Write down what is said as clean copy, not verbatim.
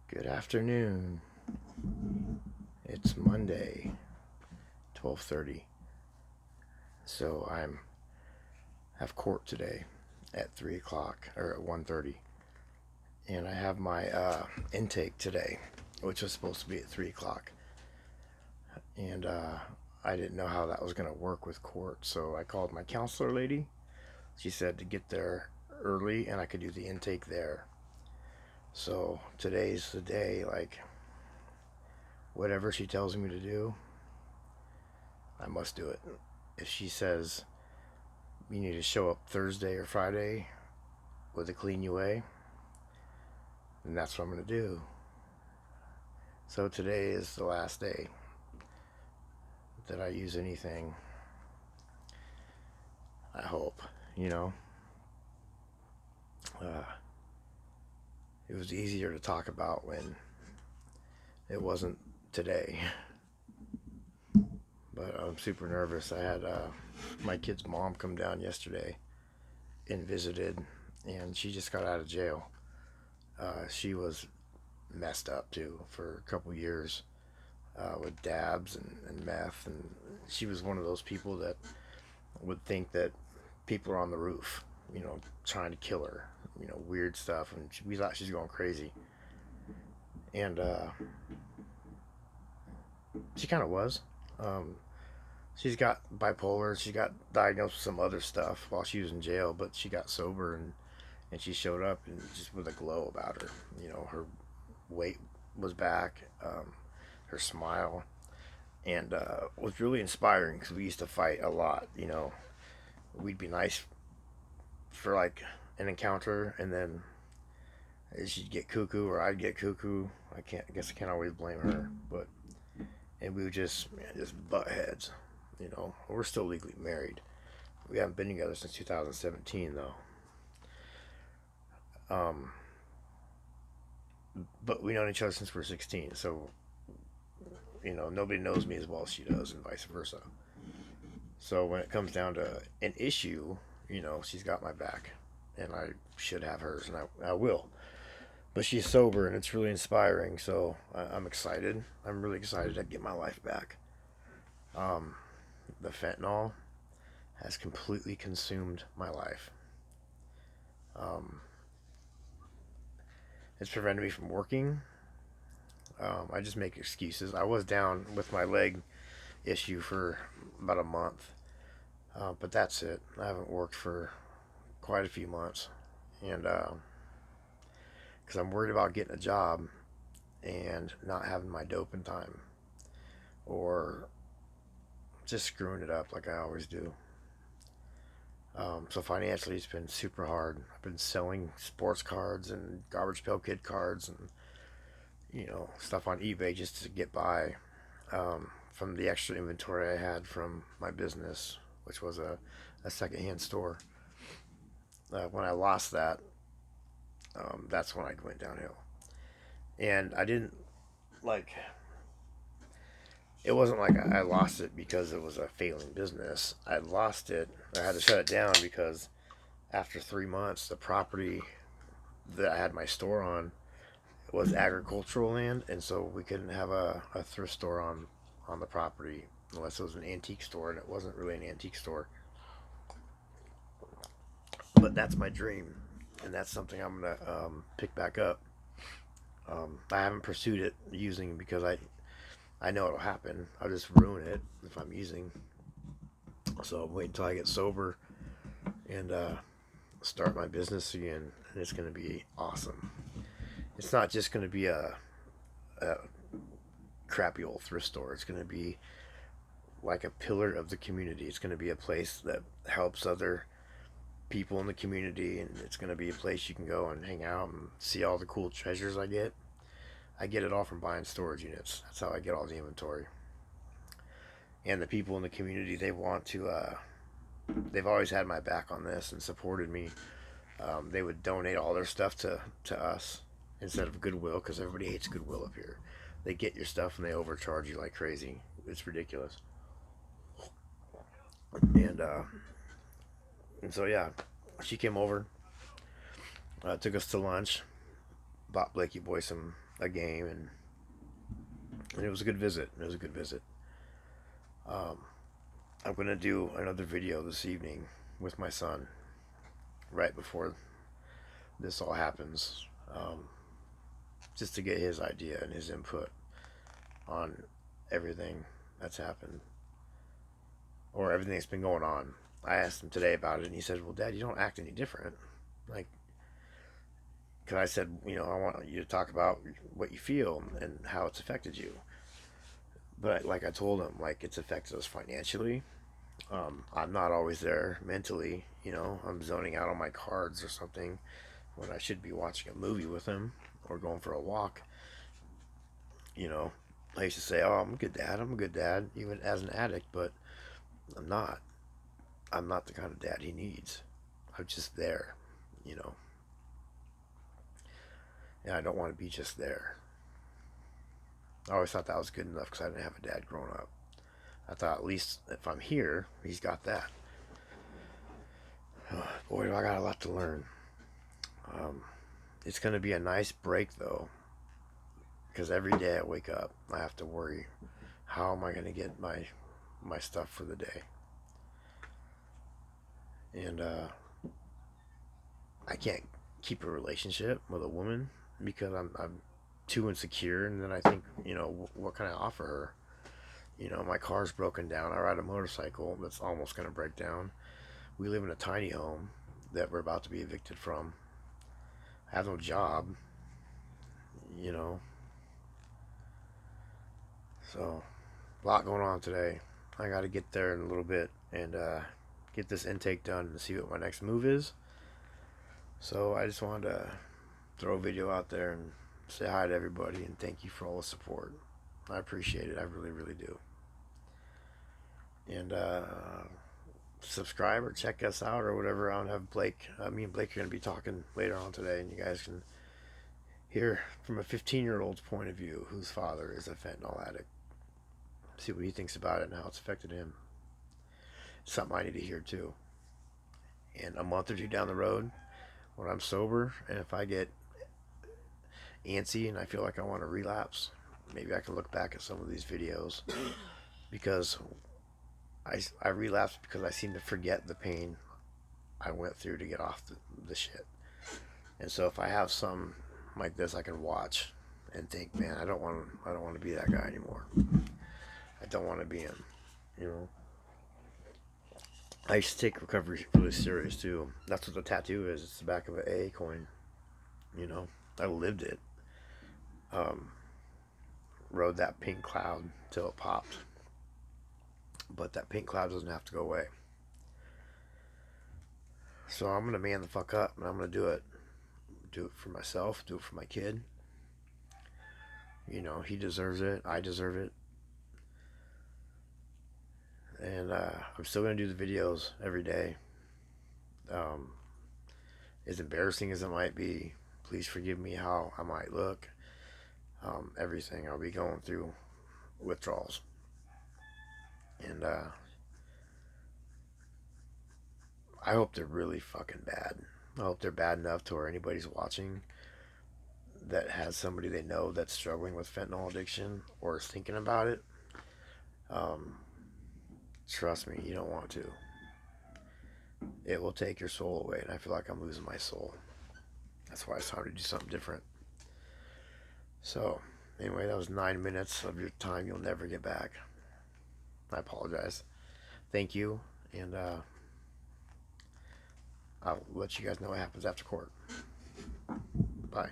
Good afternoon. It's Monday, 12:30. So I'm have court today at 3 o'clock or at 1:30, and I have my intake today, which was supposed to be at 3 o'clock, and I didn't know how that was gonna work with court, so I called my counselor lady. She said to get there early, and I could do the intake there. So today's the day. Like whatever she tells me to do, I must do it. If she says you need to show up Thursday or Friday with a clean UA, and that's what I'm going to do. So today is the last day that I use anything. I hope, you know. Uh, it was easier to talk about when it wasn't today. But I'm super nervous. I had my kid's mom come down yesterday and visited, and she just got out of jail. She was messed up too for a couple years with dabs and meth, and she was one of those people that would think that people are on the roof, trying to kill her, weird stuff, and we thought she's going crazy, and she kind of was. Um, she's got bipolar. She got diagnosed with some other stuff while she was in jail, but she got sober and she showed up and just with a glow about her. Her weight was back, her smile, and was really inspiring because we used to fight a lot. We'd be nice for like an encounter, and then she'd get cuckoo or I'd get cuckoo. I guess I can't always blame her, but and we would just just butt heads. We're still legally married. We haven't been together since 2017 though. Um, but we known each other since we're 16, so nobody knows me as well as she does, and vice versa. So when it comes down to an issue, she's got my back, and I should have hers, and I will. But she's sober, and it's really inspiring. So I'm excited. I'm really excited to get my life back. Um, the fentanyl has completely consumed my life. Um, it's prevented me from working. I just make excuses. I was down with my leg issue for about a month, but that's it. I haven't worked for quite a few months, and because I'm worried about getting a job and not having my dope in time, or just screwing it up like I always do. So financially, it's been super hard. I've been selling sports cards and garbage pail kid cards and stuff on eBay just to get by, from the extra inventory I had from my business, which was a secondhand store. When I lost that, that's when I went downhill. And I didn't like. It wasn't like I lost it because it was a failing business. I lost it. I had to shut it down because after 3 months, the property that I had my store on was agricultural land, and so we couldn't have a thrift store on the property unless it was an antique store, and it wasn't really an antique store. But that's my dream, and that's something I'm gonna pick back up. I haven't pursued it using because I know it'll happen. I'll just ruin it if I'm using. So I'm waiting until I get sober and start my business again, and it's gonna be awesome. It's not just gonna be a crappy old thrift store. It's gonna be like a pillar of the community. It's gonna be a place that helps other people in the community, and it's going to be a place you can go and hang out and see all the cool treasures I get. I get it all from buying storage units. That's how I get all the inventory. And the people in the community, they've always had my back on this and supported me. They would donate all their stuff to us instead of Goodwill, because everybody hates Goodwill up here. They get your stuff and they overcharge you like crazy. It's ridiculous. And so yeah, she came over, took us to lunch, bought Blakey Boy a game, and it was a good visit. It was a good visit. Um, I'm gonna do another video this evening with my son right before this all happens, just to get his idea and his input on everything that's happened or everything that's been going on. I asked him today about it, and he said, "Well, Dad, you don't act any different." Like, because I said, I want you to talk about what you feel and how it's affected you. But like I told him, like it's affected us financially. I'm not always there mentally. I'm zoning out on my cards or something when I should be watching a movie with him or going for a walk. You know, I used to say, "Oh, I'm a good dad. I'm a good dad," even as an addict, but I'm not. I'm not the kind of dad he needs. I'm just there, you know, and I don't want to be just there. I always thought that was good enough because I didn't have a dad growing up. I thought at least if I'm here, he's got that. Boy, do I got a lot to learn. Um, it's going to be a nice break though, because every day I wake up, I have to worry, how am I going to get my stuff for the day? And I can't keep a relationship with a woman because I'm too insecure, and then I think, what can I offer her? My car's broken down. I ride a motorcycle that's almost going to break down. We live in a tiny home that we're about to be evicted from. I have no job, you know. So, a lot going on today. I got to get there in a little bit and get this intake done and see what my next move is. So, I just wanted to throw a video out there and say hi to everybody and thank you for all the support. I appreciate it. I really, really do. And subscribe or check us out or whatever. I don't have Blake. Me and Blake are going to be talking later on today, and you guys can hear from a 15-year-old's point of view whose father is a fentanyl addict. See what he thinks about it and how it's affected him. It's something I need to hear too. And a month or two down the road, when I'm sober, and if I get antsy and I feel like I want to relapse, maybe I can look back at some of these videos because I relapsed because I seem to forget the pain I went through to get off the shit. And so if I have some like this, I can watch and think, man, I don't want to be that guy anymore. I don't want to be him. I used to take recovery really serious too. That's what the tattoo is. It's the back of an A coin. I lived it. Rode that pink cloud till it popped. But that pink cloud doesn't have to go away. So I'm gonna man the fuck up and I'm gonna do it. Do it for myself. Do it for my kid. He deserves it. I deserve it. And I'm still gonna do the videos every day. Um, as embarrassing as it might be, please forgive me how I might look. Everything. I'll be going through withdrawals. And I hope they're really fucking bad. I hope they're bad enough to where anybody's watching that has somebody they know that's struggling with fentanyl addiction or is thinking about it. Trust me, you don't want to. It will take your soul away, and I feel like I'm losing my soul. That's why it's time to do something different. So, anyway, that was 9 minutes of your time you'll never get back. I apologize. Thank you, and I'll let you guys know what happens after court. Bye.